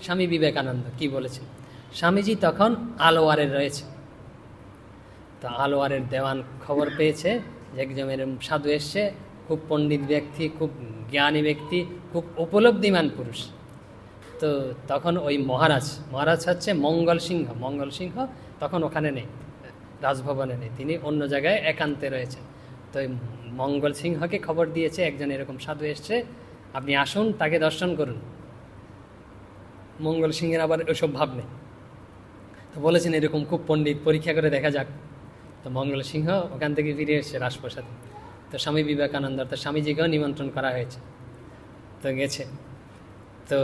স্বামী বিবেকানন্দ কি বলেছেন। স্বামীজি তখন আলোয়ারে রয়েছে, তো আলোয়ারের দেওয়ান খবর পেয়েছে যে একজন এরকম সাধু এসছে, খুব পণ্ডিত ব্যক্তি, খুব জ্ঞানী ব্যক্তি, খুব উপলব্ধিমান পুরুষ। তো তখন ওই মহারাজ হচ্ছে মঙ্গল সিংহ তখন ওখানে নেই, রাজভবনে নেই, তিনি অন্য জায়গায় একান্তে রয়েছেন। তো ওই মঙ্গল সিংহকে খবর দিয়েছে একজন এরকম সাধু এসছে, আপনি আসুন, তাকে দর্শন করুন। মঙ্গল সিংহের আবার ওসব ভাব নেই, তো বলেছেন এরকম খুব পণ্ডিত, পরীক্ষা করে দেখা যাক। তো মঙ্গল সিংহ ওখান থেকে ফিরে এসছে রাজপ্রাসাদে। তো স্বামী বিবেকানন্দ তো স্বামীজিকেও নিমন্ত্রণ করা হয়েছে, তো গেছে, তো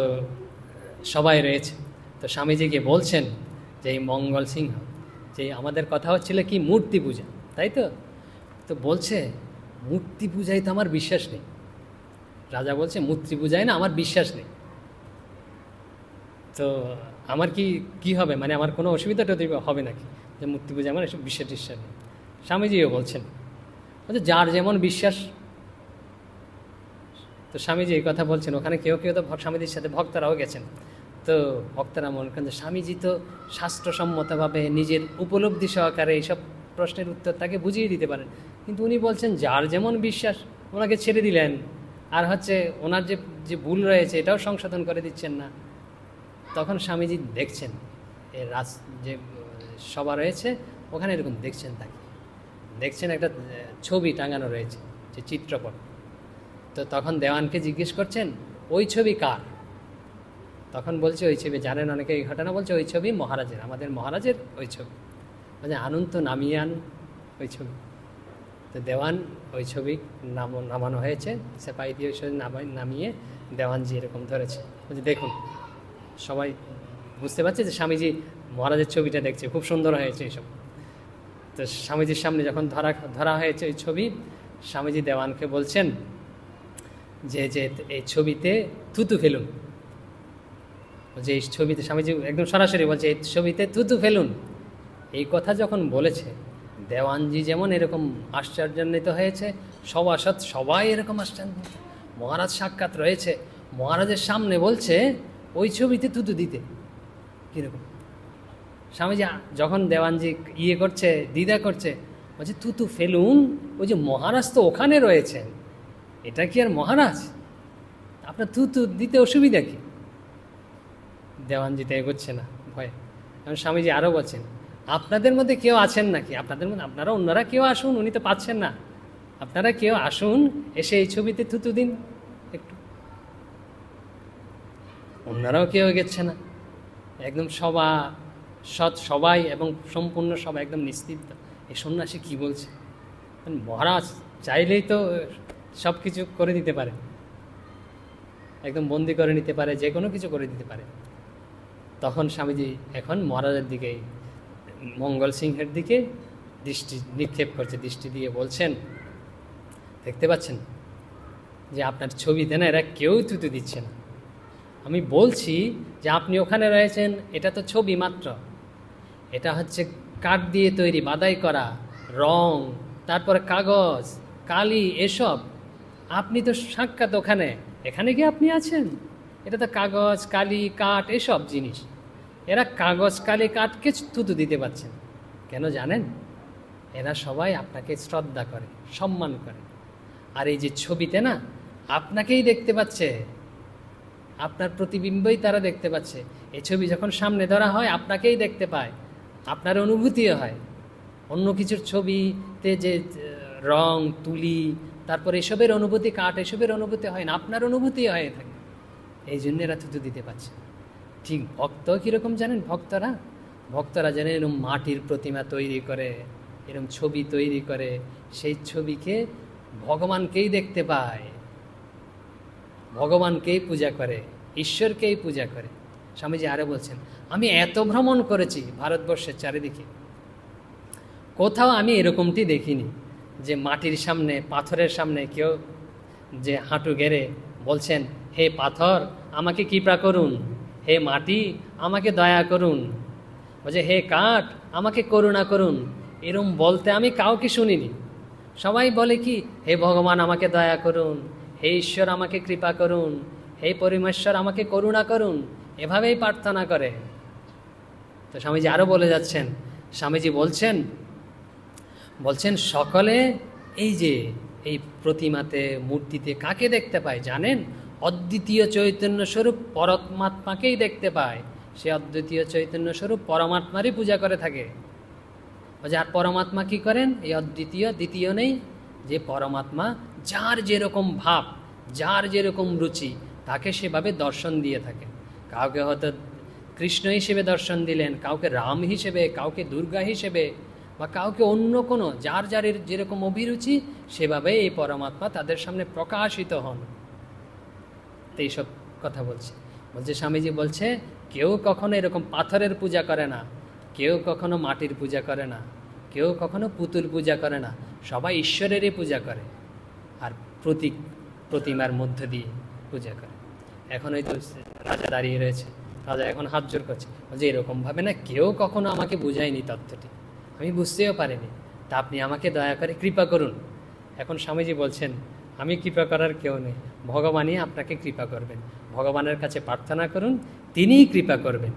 সবাই রয়েছে। তো স্বামীজিকে বলছেন যে এই মঙ্গল সিংহ, যে আমাদের কথা হচ্ছিল কি মূর্তি পূজা, তাই তো। তো বলছে মূর্তি পূজায় তো আমার বিশ্বাস নেই। রাজা বলছে মূর্তি পূজায় না আমার বিশ্বাস নেই, তো আমার কি হবে, মানে আমার কোনো অসুবিধা হবে নাকি যে মূর্তি পূজা, আমার এসব বিশ্বাস টিশ্বাস নেই। স্বামীজিও বলছেন বলছে যার যেমন বিশ্বাস। তো স্বামীজি এই কথা বলছেন, ওখানে কেউ কেউ তো স্বামীজির সাথে ভক্তরাও গেছেন। তো ভক্তরা মনে করেন যে স্বামীজি তো শাস্ত্রসম্মতভাবে নিজের উপলব্ধি সহকারে এইসব প্রশ্নের উত্তর তাকে বুঝিয়ে দিতে পারেন, কিন্তু উনি বলছেন যার যেমন বিশ্বাস, ওনাকে ছেড়ে দিলেন। আর হচ্ছে ওনার যে ভুল রয়েছে এটাও সংশোধন করে দিচ্ছেন না। তখন স্বামীজি দেখছেন এর যে সভা রয়েছে ওখানে এরকম দেখছেন, তাকে দেখছেন একটা ছবি টাঙানো রয়েছে, যে চিত্রপট। তো তখন দেওয়ানকে জিজ্ঞেস করছেন ওই ছবি কার। তখন বলছে ওই ছবি, জানেন অনেকে এই ঘটনা, বলছে ওই ছবি মহারাজের, আমাদের মহারাজের ওই ছবি। মানে আনুন তো নামিয়ে আনুন ওই ছবি। তো দেওয়ান ওই ছবি নামানো হয়েছে, সেপাই দিয়ে ওই ছবি নামিয়ে দেওয়ানজি এরকম ধরেছে, বলছে দেখুন। সবাই বুঝতে পারছে যে স্বামীজি মহারাজের ছবিটা দেখছে, খুব সুন্দর হয়েছে এইসব। তো স্বামীজির সামনে যখন ধরা হয়েছে ওই ছবি, স্বামীজি দেওয়ানকে বলছেন যে এই ছবিতে থুতু ফেলুন। যে এই ছবিতে, স্বামীজি একদম সরাসরি বলছে এই ছবিতে থুতু ফেলুন। এই কথা যখন বলেছে, দেওয়ানজি যেমন এরকম আশ্চর্যান্বিত হয়েছে, সভাসদ সবাই এরকম আশ্চর্যান্বিত। মহারাজ সাক্ষাৎ রয়েছে, মহারাজের সামনে বলছে ওই ছবিতে থুতু দিতে, কীরকম। স্বামীজি যখন দেওয়ানজি করছে, দ্বিধা করছে, বলছে থুতু ফেলুন, ওই যে মহারাজ তো ওখানে রয়েছেন, এটা কি আর মহারাজ, আপনার থুতু দিতে অসুবিধা কি। দেওয়ানজি তো এগোচ্ছে না ভয়ে। কারণ স্বামীজি আরও বলছেন আপনাদের মধ্যে কেউ আছেন নাকি, আপনাদের মধ্যে আপনারা অন্যরা কেউ আসুন, উনি তো পাচ্ছেন না, আপনারা কেউ আসুন, এসে এই ছবিতে থুতু দিন একটু। অন্যরাও কেউ এগোচ্ছে না, একদম সবাই এবং সম্পূর্ণ সবাই একদম নিস্তব্ধ। এই সন্ন্যাসী কি বলছে, মহারাজ চাইলেই তো সব কিছু করে দিতে পারে, একদম বন্দি করে নিতে পারে, যে কোনো কিছু করে দিতে পারে। তখন স্বামীজি এখন মহারাজের দিকে, মঙ্গল সিংহের দিকে দৃষ্টি নিক্ষেপ করছে, দৃষ্টি দিয়ে বলছেন দেখতে পাচ্ছেন যে আপনার ছবিতে না এরা কেউ থুতু দিচ্ছে না। আমি বলছি যে আপনি ওখানে রয়েছেন, এটা তো ছবি মাত্র, এটা হচ্ছে কাঠ দিয়ে তৈরি, বাদাই করা, রং, তারপরে কাগজ, কালি, এসব। আপনি তো সাক্ষাৎ ওখানে, এখানে গিয়ে আপনি আছেন, এটা তো কাগজ, কালি, কাঠ, এসব জিনিস। এরা কাগজ, কালি, কাঠকে থুতু দিতে পারছেন কেন জানেন? এরা সবাই আপনাকে শ্রদ্ধা করে, সম্মান করে। আর এই যে ছবিতে না আপনাকেই দেখতে পাচ্ছে, আপনার প্রতিবিম্বই তারা দেখতে পাচ্ছে। এই ছবি যখন সামনে ধরা হয় আপনাকেই দেখতে পায়, আপনার অনুভূতিও হয়। অন্য কিছুর ছবিতে যে রং, তুলি, তারপর এসবের অনুভূতি, কাঠ, এসবের অনুভূতি হয় না, আপনার অনুভূতি হয়ে থাকে। এই জন্য এরা থুতু দিতে পারছে। ঠিক ভক্ত কীরকম জানেন? ভক্তরা জানেন এরকম মাটির প্রতিমা তৈরি করে, এরকম ছবি তৈরি করে, সেই ছবিকে ভগবানকেই দেখতে পায়, ভগবানকেই পূজা করে, ঈশ্বরকেই পূজা করে। স্বামীজি আরও বলছেন আমি এত ভ্রমণ করেছি ভারতবর্ষের চারিদিকে, কোথাও আমি এরকমটি দেখিনি যে মাটির সামনে, পাথরের সামনে কেউ যে হাঁটু গেড়ে বলছেন হে পাথর আমাকে কৃপা করুন, হে মাটি আমাকে দয়া করুন, বলছে হে কাঠ আমাকে করুণা করুন। এরম বলতে আমি কাউকে শুনিনি। সবাই বলে কি হে ভগবান আমাকে দয়া করুন, হে ঈশ্বর আমাকে কৃপা করুন, হে পরমেশ্বর আমাকে করুণা করুন। এভাবেই প্রার্থনা করে। তো স্বামীজি আরো বলে যাচ্ছেন, স্বামীজি বলছেন সকলে এই যে এই প্রতিমাতে মূর্তিতে কাকে দেখতে পায় জানেন? অদ্বিতীয় চৈতন্য স্বরূপ পরমাত্মাকেই দেখতে পায়। সে অদ্বিতীয় চৈতন্য স্বরূপ পরমাত্মারই পূজা করে থাকে। আর পরমাত্মা কি করেন? এই অদ্বিতীয়, দ্বিতীয় নেই, যে পরমাত্মা যার যেরকম ভাব, যার যেরকম রুচি, তাকে সেভাবে দর্শন দিয়ে থাকেন। কাউকে হয়তো কৃষ্ণ হিসেবে দর্শন দিলেন, কাউকে রাম হিসেবে, কাউকে দুর্গা হিসেবে, বা কাউকে অন্য কোনো, যার যার যেরকম অভিরুচি সেভাবে এই পরমাত্মা তাদের সামনে প্রকাশিত হন। এইসব কথা বলছে স্বামীজি বলছে কেউ কখনো এরকম পাথরের পূজা করে না, কেউ কখনো মাটির পূজা করে না, কেউ কখনো পুতুল পূজা করে না, সবাই ঈশ্বরেরই পূজা করে আর প্রতিমার মধ্য দিয়ে পূজা করে। এখন ওই তো রাজা দাঁড়িয়ে রয়েছে, রাজা এখন হাত জোর করছে, বলছে এরকমভাবে না কেউ কখনো আমাকে বুঝায়নি তত্ত্বটি, আমি বুঝতেও পারিনি, তা আপনি আমাকে দয়া করে কৃপা করুন। এখন স্বামীজি বলছেন আমি কৃপা করার কেউ নেই, ভগবানই আপনাকে কৃপা করবেন। ভগবানের কাছে প্রার্থনা করুন, তিনিই কৃপা করবেন।